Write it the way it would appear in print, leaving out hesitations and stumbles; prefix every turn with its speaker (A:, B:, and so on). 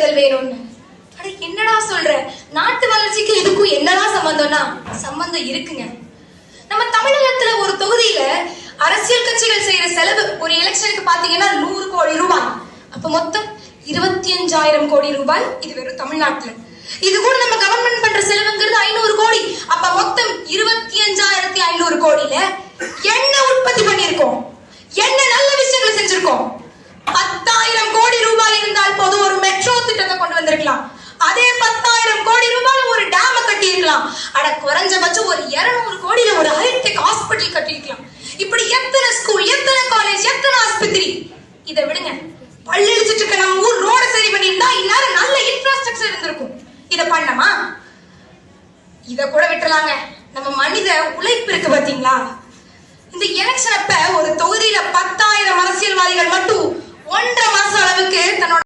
A: தேர்தல் வேணும்னு. அட என்னடா சொல்ற? நாட்டு வளர்ச்சிக்கு இதுக்கும் என்னடா சம்பந்தம்னா சம்பந்தம் இருக்குங்க. நம்ம தமிழகத்துல ஒரு தொகுதியில அரசியல் கட்சிகள் செய்யற செலவு ஒரு எலெக்ஷனுக்கு பாத்தீங்கன்னா 100 கோடி ரூபாய். அப்ப மொத்தம் 25,000 கோடி ரூபாய். இது வெறும் தமிழ்நாட்டுல. இது கூட நம்ம கவர்மெண்ட் பண்ற செலவுங்கிறது 500 கோடி. அப்ப மொத்தம் 25,500 கோடியில என்ன உற்பத்தி பண்ணிருக்கோம், என்ன நல்ல விஷயங்களை செஞ்சிருக்கோம்? 10,000 கோடி ரூபாய் இருந்தால் போதும், ஒரு மெட்ரோ திட்டத்தை கொண்டு வந்திருக்கலாம். அதே 10,000 கோடி ரூபாய் ஒரு டேம கட்டி இருக்கலாம். அட குறைஞ்சபட்சம் ஒரு 200 கோடியில ஒரு ஹைடெக் ஹாஸ்பிட்டல் கட்டி இருக்கலாம். இப்படி எத்தனை ஸ்கூல், எத்தனை காலேஜ், எத்தனை ஆஸ்பத்திரி. இதை விடுங்க, பள்ளி அடிச்சிட்டு இருக்க நம்ம ஊர் ரோட சரி பண்ணியிருந்தா இந்நேரம் நல்ல இன்ஃப்ராஸ்ட்ரக்சர் இருந்திருக்கும். இதை பண்ணமா? இத கூட விட்டுலாங்க. நம்ம மனித உழைப்பு இருக்கு பாத்தீங்களா? இந்த எலெக்ஷன் அப்ப ஒரு தொகுதியில 10,000 அரசியல்வாதிகள் மட்டும் 1.5 மாசம் அளவுக்கு தன்னோட